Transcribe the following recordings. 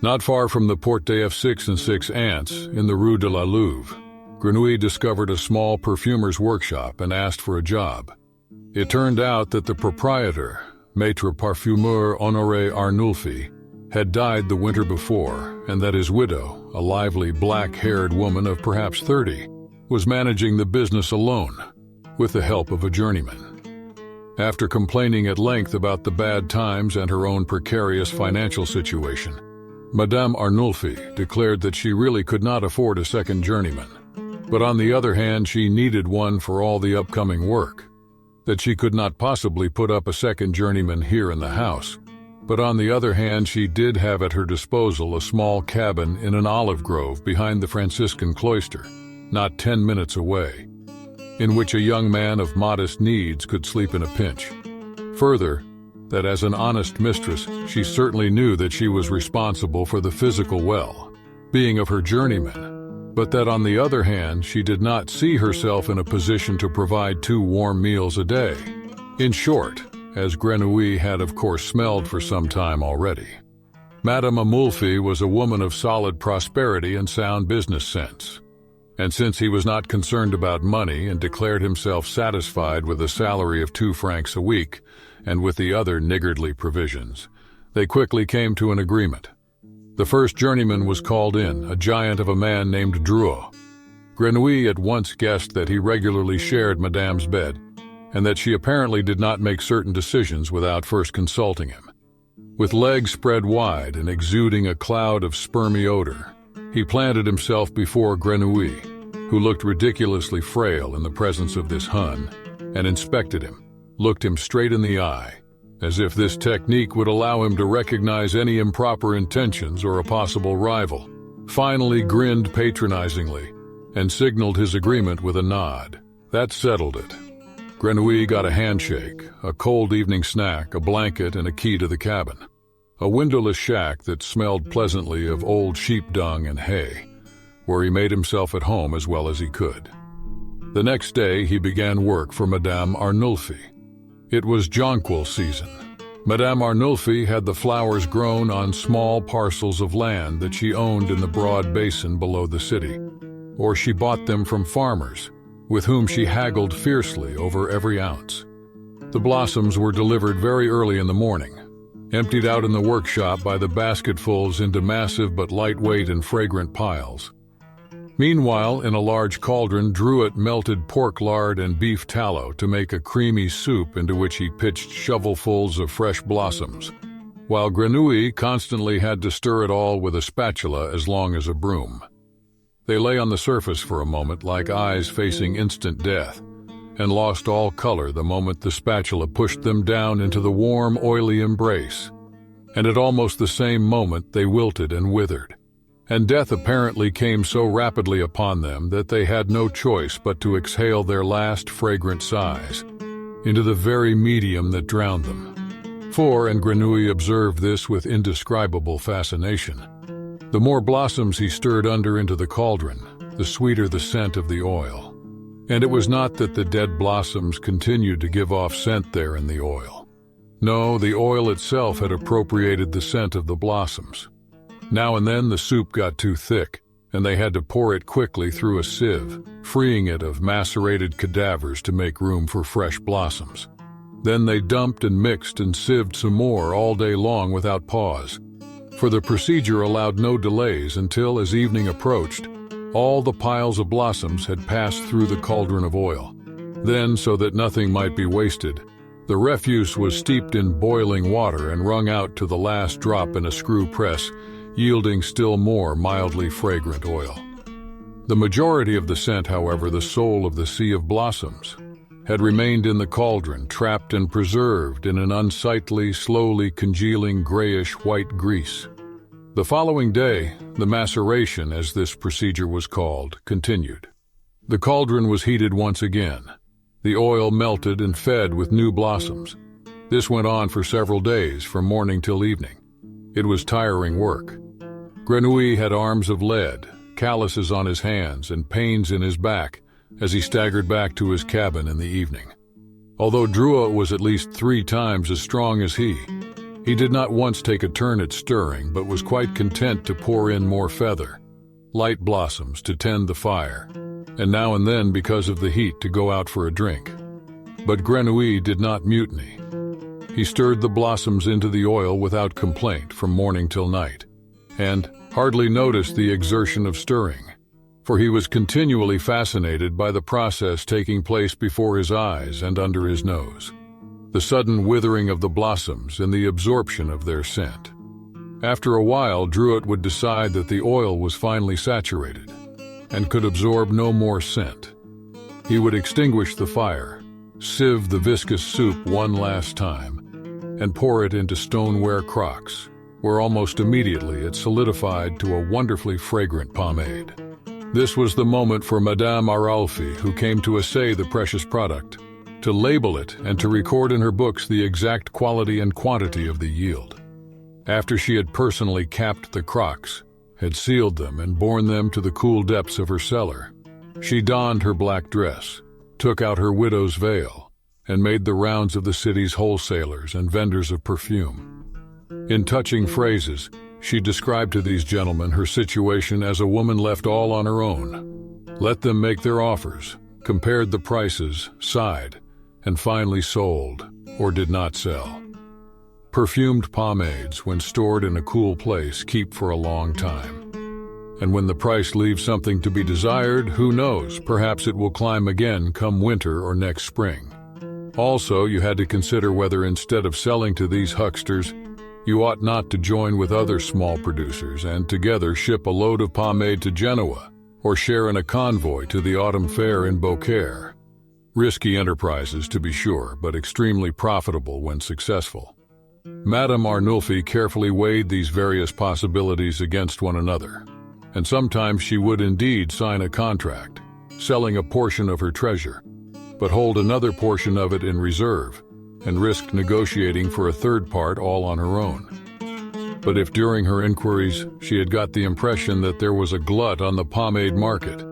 Not far from the Porte des F6 and 6 Ants, in the Rue de la Louve, Grenouille discovered a small perfumer's workshop and asked for a job. It turned out that the proprietor, Maître Parfumeur Honoré Arnulfi, had died the winter before, and that his widow, a lively black-haired woman of perhaps 30, was managing the business alone, with the help of a journeyman. After complaining at length about the bad times and her own precarious financial situation, Madame Arnulfi declared that she really could not afford a second journeyman. But on the other hand, she needed one for all the upcoming work. That she could not possibly put up a second journeyman here in the house. But on the other hand, she did have at her disposal a small cabin in an olive grove behind the Franciscan cloister, not 10 minutes away, in which a young man of modest needs could sleep in a pinch. Further, that as an honest mistress, she certainly knew that she was responsible for the physical well-being of her journeyman, but that on the other hand, she did not see herself in a position to provide 2 warm meals a day. In short, as Grenouille had of course smelled for some time already, Madame Arnulfi was a woman of solid prosperity and sound business sense. And since he was not concerned about money and declared himself satisfied with a salary of 2 francs a week, and with the other niggardly provisions, they quickly came to an agreement. The first journeyman was called in, a giant of a man named Drouot. Grenouille at once guessed that he regularly shared Madame's bed, and that she apparently did not make certain decisions without first consulting him. With legs spread wide and exuding a cloud of spermy odor, he planted himself before Grenouille, who looked ridiculously frail in the presence of this Hun, and inspected him, looked him straight in the eye, as if this technique would allow him to recognize any improper intentions or a possible rival, finally grinned patronizingly, and signaled his agreement with a nod. That settled it. Grenouille got a handshake, a cold evening snack, a blanket, and a key to the cabin. A windowless shack that smelled pleasantly of old sheep dung and hay, where he made himself at home as well as he could. The next day he began work for Madame Arnulfi. It was jonquil season. Madame Arnulfi had the flowers grown on small parcels of land that she owned in the broad basin below the city, or she bought them from farmers, with whom she haggled fiercely over every ounce. The blossoms were delivered very early in the morning, emptied out in the workshop by the basketfuls into massive but lightweight and fragrant piles. Meanwhile, in a large cauldron, Drouot melted pork lard and beef tallow to make a creamy soup into which he pitched shovelfuls of fresh blossoms, while Grenouille constantly had to stir it all with a spatula as long as a broom. They lay on the surface for a moment like eyes facing instant death, and lost all color the moment the spatula pushed them down into the warm, oily embrace. And at almost the same moment they wilted and withered, and death apparently came so rapidly upon them that they had no choice but to exhale their last fragrant sighs into the very medium that drowned them. For, and Grenouille observed this with indescribable fascination, the more blossoms he stirred under into the cauldron, the sweeter the scent of the oil. And it was not that the dead blossoms continued to give off scent there in the oil. No, the oil itself had appropriated the scent of the blossoms. Now and then the soup got too thick, and they had to pour it quickly through a sieve, freeing it of macerated cadavers to make room for fresh blossoms. Then they dumped and mixed and sieved some more all day long without pause, for the procedure allowed no delays until, as evening approached, all the piles of blossoms had passed through the cauldron of oil. Then, so that nothing might be wasted, the refuse was steeped in boiling water and wrung out to the last drop in a screw press, yielding still more mildly fragrant oil. The majority of the scent, however, the soul of the sea of blossoms, had remained in the cauldron, trapped and preserved in an unsightly, slowly congealing grayish-white grease. The following day, the maceration, as this procedure was called, continued. The cauldron was heated once again. The oil melted and fed with new blossoms. This went on for several days, from morning till evening. It was tiring work. Grenouille had arms of lead, calluses on his hands, and pains in his back as he staggered back to his cabin in the evening. Although Drouot was at least 3 times as strong as he, He did not once take a turn at stirring, but was quite content to pour in more feather, light blossoms to tend the fire, and now and then, because of the heat, to go out for a drink. But Grenouille did not mutiny. He stirred the blossoms into the oil without complaint from morning till night, and hardly noticed the exertion of stirring, for he was continually fascinated by the process taking place before his eyes and under his nose, the sudden withering of the blossoms and the absorption of their scent. After a while, Druitt would decide that the oil was finely saturated and could absorb no more scent. He would extinguish the fire, sieve the viscous soup one last time, and pour it into stoneware crocks, where almost immediately it solidified to a wonderfully fragrant pomade. This was the moment for Madame Arulfi, who came to assay the precious product, to label it and to record in her books the exact quality and quantity of the yield. After she had personally capped the crocks, had sealed them and borne them to the cool depths of her cellar, she donned her black dress, took out her widow's veil, and made the rounds of the city's wholesalers and vendors of perfume. In touching phrases, she described to these gentlemen her situation as a woman left all on her own, let them make their offers, compared the prices, sighed, and finally sold, or did not sell. Perfumed pomades, when stored in a cool place, keep for a long time. And when the price leaves something to be desired, who knows, perhaps it will climb again come winter or next spring. Also, you had to consider whether, instead of selling to these hucksters, you ought not to join with other small producers and together ship a load of pomade to Genoa, or share in a convoy to the autumn fair in Beaucaire. Risky enterprises, to be sure, but extremely profitable when successful. Madame Arnulfi carefully weighed these various possibilities against one another, and sometimes she would indeed sign a contract, selling a portion of her treasure, but hold another portion of it in reserve, and risk negotiating for a third part all on her own. But if during her inquiries she had got the impression that there was a glut on the pomade market,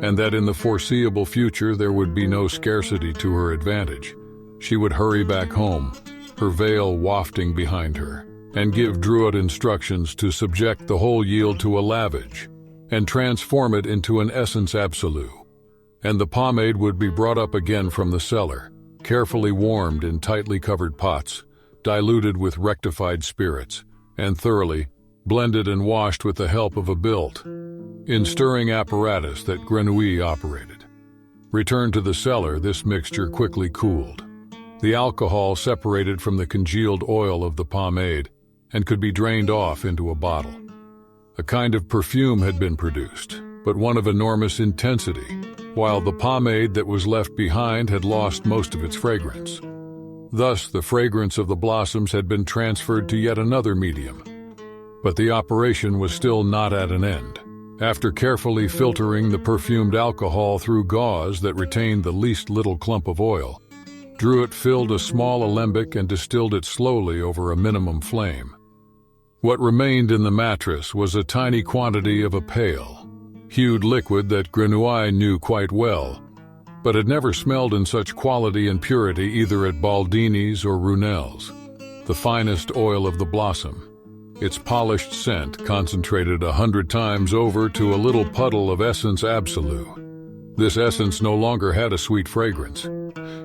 and that in the foreseeable future there would be no scarcity to her advantage, she would hurry back home, her veil wafting behind her, and give Druitt instructions to subject the whole yield to a lavage, and transform it into an essence absolue. And the pomade would be brought up again from the cellar, carefully warmed in tightly covered pots, diluted with rectified spirits, and thoroughly blended and washed with the help of a built-in stirring apparatus that Grenouille operated. Returned to the cellar, this mixture quickly cooled. The alcohol separated from the congealed oil of the pomade and could be drained off into a bottle. A kind of perfume had been produced, but one of enormous intensity, while the pomade that was left behind had lost most of its fragrance. Thus, the fragrance of the blossoms had been transferred to yet another medium. But the operation was still not at an end. After carefully filtering the perfumed alcohol through gauze that retained the least little clump of oil, Druitt filled a small alembic and distilled it slowly over a minimum flame. What remained in the mattress was a tiny quantity of a pale, hued liquid that Grenouille knew quite well, but had never smelled in such quality and purity either at Baldini's or Runel's, the finest oil of the blossom, its polished scent concentrated 100 times over to a little puddle of essence absolue. This essence no longer had a sweet fragrance.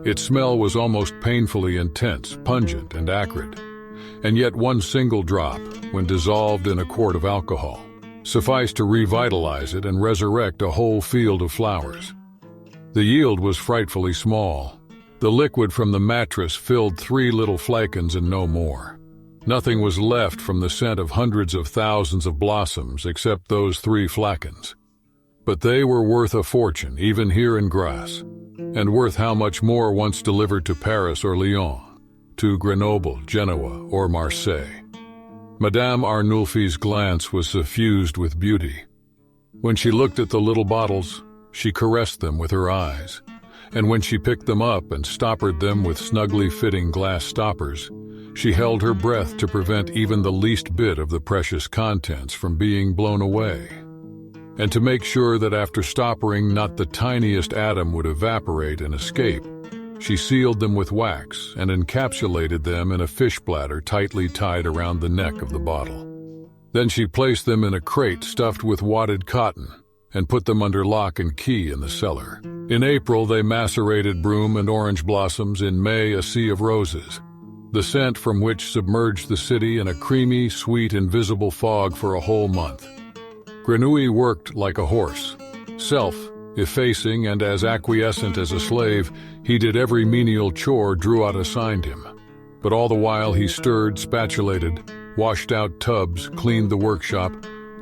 Its smell was almost painfully intense, pungent, and acrid, and yet one single drop, when dissolved in a quart of alcohol, sufficed to revitalize it and resurrect a whole field of flowers. The yield was frightfully small. The liquid from the mattress filled 3 little flacons and no more. Nothing was left from the scent of hundreds of thousands of blossoms except those 3 flacons. But they were worth a fortune, even here in Grasse, and worth how much more once delivered to Paris or Lyon, to Grenoble, Genoa, or Marseille. Madame Arnulfi's glance was suffused with beauty. When she looked at the little bottles, she caressed them with her eyes, and when she picked them up and stoppered them with snugly fitting glass stoppers, she held her breath to prevent even the least bit of the precious contents from being blown away, and to make sure that after stoppering not the tiniest atom would evaporate and escape, She sealed them with wax and encapsulated them in a fish bladder tightly tied around the neck of the bottle. Then she placed them in a crate stuffed with wadded cotton and put them under lock and key in the cellar. In April, they macerated broom and orange blossoms. In May, a sea of roses, the scent from which submerged the city in a creamy, sweet, invisible fog for a whole month. Grenouille worked like a horse, self-effacing and as acquiescent as a slave. He did every menial chore Drouot assigned him. But all the while he stirred, spatulated, washed out tubs, cleaned the workshop,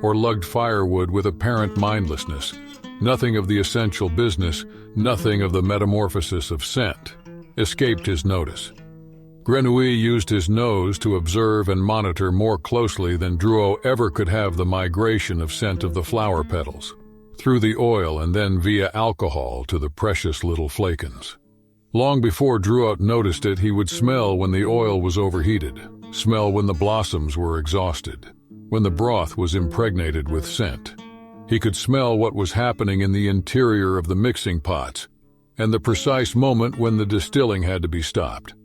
or lugged firewood with apparent mindlessness. Nothing of the essential business, nothing of the metamorphosis of scent, escaped his notice. Grenouille used his nose to observe and monitor more closely than Drouot ever could have the migration of scent of the flower petals, through the oil and then via alcohol to the precious little flakons. Long before Drouot noticed it, he would smell when the oil was overheated, smell when the blossoms were exhausted, when the broth was impregnated with scent. He could smell what was happening in the interior of the mixing pots, and the precise moment when the distilling had to be stopped.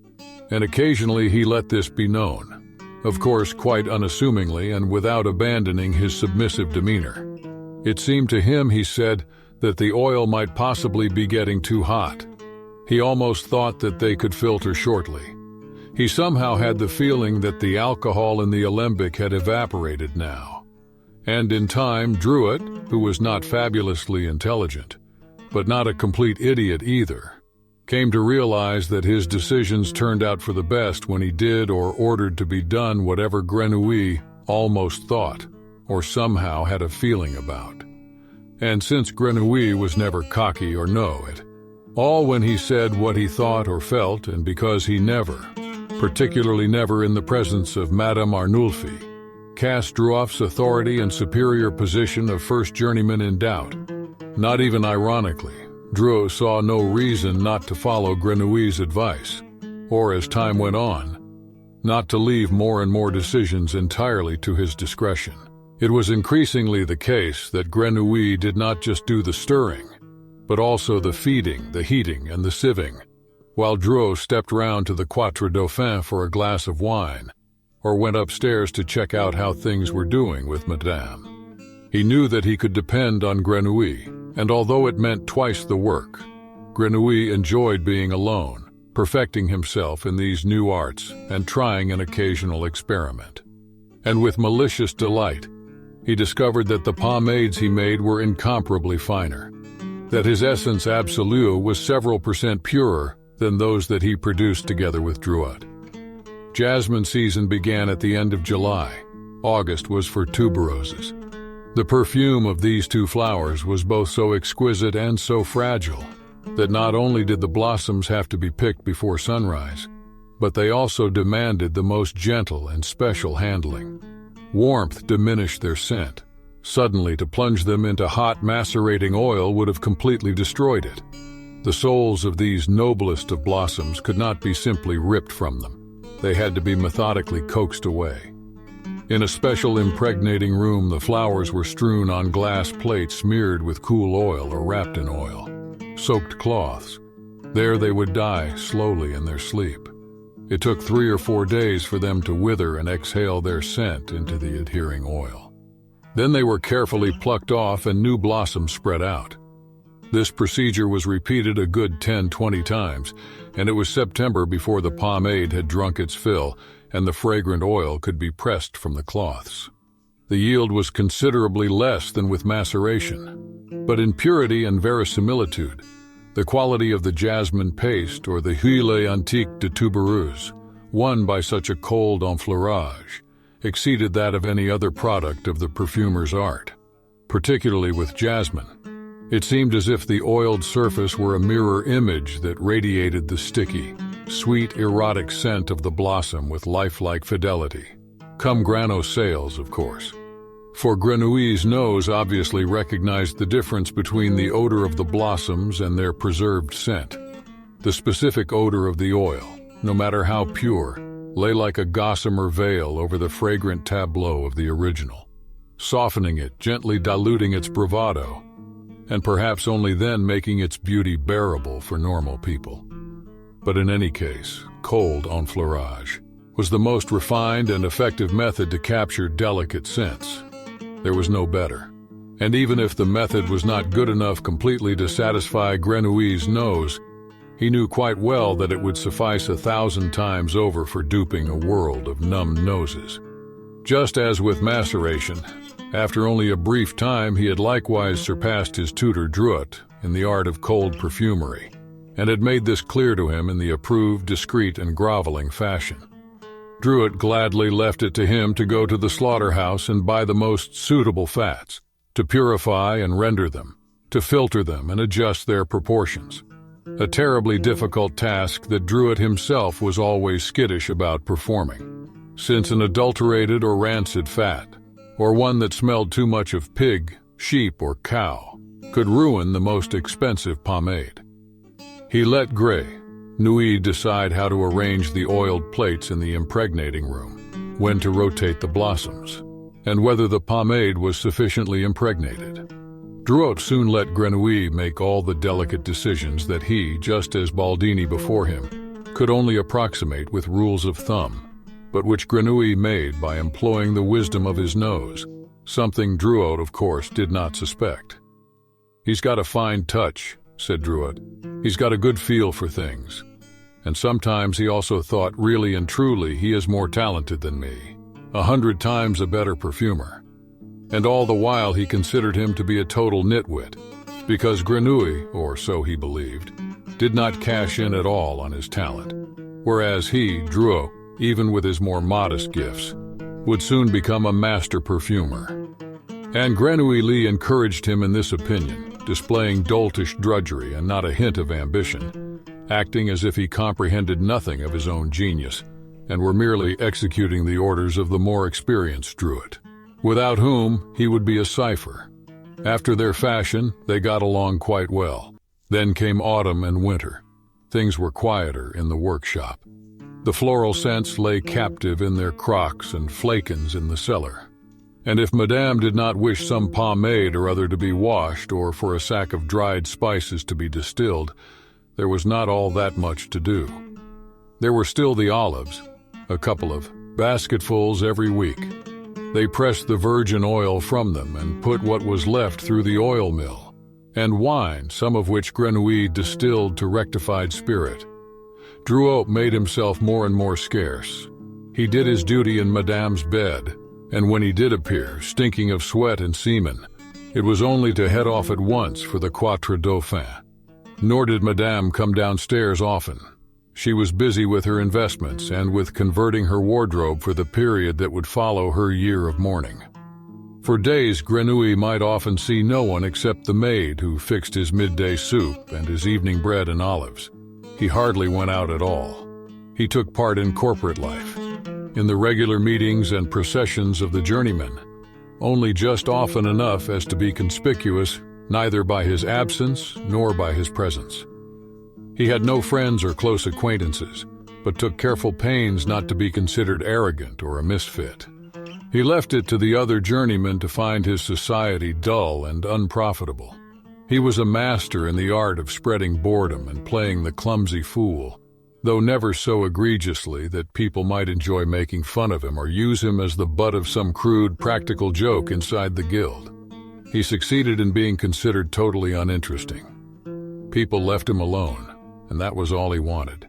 And occasionally he let this be known, of course quite unassumingly and without abandoning his submissive demeanor. It seemed to him, he said, that the oil might possibly be getting too hot. He almost thought that they could filter shortly. He somehow had the feeling that the alcohol in the alembic had evaporated now. And in time, Drouot, who was not fabulously intelligent, but not a complete idiot either, came to realize that his decisions turned out for the best when he did or ordered to be done whatever Grenouille almost thought, or somehow had a feeling about. And since Grenouille was never cocky or know-it, all when he said what he thought or felt, and because he never, particularly never in the presence of Madame Arnulfi, cast Drouot's authority and superior position of first journeyman in doubt. Not even ironically, Drouot saw no reason not to follow Grenouille's advice, or as time went on, not to leave more and more decisions entirely to his discretion. It was increasingly the case that Grenouille did not just do the stirring, but also the feeding, the heating, and the sieving, while Drouot stepped round to the Quatre Dauphins for a glass of wine, or went upstairs to check out how things were doing with Madame. He knew that he could depend on Grenouille, and although it meant twice the work, Grenouille enjoyed being alone, perfecting himself in these new arts and trying an occasional experiment. And with malicious delight, he discovered that the pomades he made were incomparably finer, that his essence absolue was several % purer than those that he produced together with Drouot. Jasmine season began at the end of July. August was for tuberoses. The perfume of these two flowers was both so exquisite and so fragile that not only did the blossoms have to be picked before sunrise, but they also demanded the most gentle and special handling. Warmth diminished their scent. Suddenly, to plunge them into hot macerating oil would have completely destroyed it. The souls of these noblest of blossoms could not be simply ripped from them. They had to be methodically coaxed away. In a special impregnating room, the flowers were strewn on glass plates smeared with cool oil or wrapped in oil, soaked cloths. There they would die slowly in their sleep. It took 3 or 4 days for them to wither and exhale their scent into the adhering oil. Then they were carefully plucked off and new blossoms spread out. This procedure was repeated a good 10-20 times, and it was September before the pomade had drunk its fill and the fragrant oil could be pressed from the cloths. The yield was considerably less than with maceration, but in purity and verisimilitude, the quality of the jasmine paste or the huile antique de tuberose, won by such a cold enfleurage, exceeded that of any other product of the perfumer's art. Particularly with jasmine, it seemed as if the oiled surface were a mirror image that radiated the sticky, sweet, erotic scent of the blossom with lifelike fidelity. Cum grano sales, of course. For Grenouille's nose obviously recognized the difference between the odor of the blossoms and their preserved scent. The specific odor of the oil, no matter how pure, lay like a gossamer veil over the fragrant tableau of the original, softening it, gently diluting its bravado, and perhaps only then making its beauty bearable for normal people. But in any case, cold enfleurage was the most refined and effective method to capture delicate scents. There was no better. And even if the method was not good enough completely to satisfy Grenouille's nose, he knew quite well that it would suffice 1,000 times over for duping a world of numb noses. Just as with maceration, after only a brief time he had likewise surpassed his tutor Druot in the art of cold perfumery, and had made this clear to him in the approved, discreet, and groveling fashion. Druot gladly left it to him to go to the slaughterhouse and buy the most suitable fats, to purify and render them, to filter them and adjust their proportions. A terribly difficult task that Druot himself was always skittish about performing, since an adulterated or rancid fat, or one that smelled too much of pig, sheep, or cow, could ruin the most expensive pomade. He let Grenouille decide how to arrange the oiled plates in the impregnating room, when to rotate the blossoms, and whether the pomade was sufficiently impregnated. Druot soon let Grenouille make all the delicate decisions that he, just as Baldini before him, could only approximate with rules of thumb, but which Grenouille made by employing the wisdom of his nose, something Druot, of course, did not suspect. "He's got a fine touch," said Druot. "He's got a good feel for things." And sometimes he also thought, really and truly, he is more talented than me, 100 times a better perfumer. And all the while he considered him to be a total nitwit, because Grenouille, or so he believed, did not cash in at all on his talent, whereas he, Druot, even with his more modest gifts, would soon become a master perfumer. And Grenouille encouraged him in this opinion, displaying doltish drudgery and not a hint of ambition, acting as if he comprehended nothing of his own genius, and were merely executing the orders of the more experienced Druot, without whom he would be a cipher. After their fashion, they got along quite well. Then came autumn and winter. Things were quieter in the workshop. The floral scents lay captive in their crocks and flakons in the cellar. And if Madame did not wish some pomade or other to be washed or for a sack of dried spices to be distilled, there was not all that much to do. There were still the olives, a couple of basketfuls every week. They pressed the virgin oil from them and put what was left through the oil mill, and wine, some of which Grenouille distilled to rectified spirit. Druot made himself more and more scarce. He did his duty in Madame's bed, and when he did appear, stinking of sweat and semen, it was only to head off at once for the Quatre Dauphins. Nor did Madame come downstairs often. She was busy with her investments and with converting her wardrobe for the period that would follow her year of mourning. For days, Grenouille might often see no one except the maid who fixed his midday soup and his evening bread and olives. He hardly went out at all. He took part in corporate life, in the regular meetings and processions of the journeymen, only just often enough as to be conspicuous neither by his absence nor by his presence. He had no friends or close acquaintances, but took careful pains not to be considered arrogant or a misfit. He left it to the other journeymen to find his society dull and unprofitable. He was a master in the art of spreading boredom and playing the clumsy fool, though never so egregiously that people might enjoy making fun of him or use him as the butt of some crude practical joke inside the guild. He succeeded in being considered totally uninteresting. People left him alone, and that was all he wanted.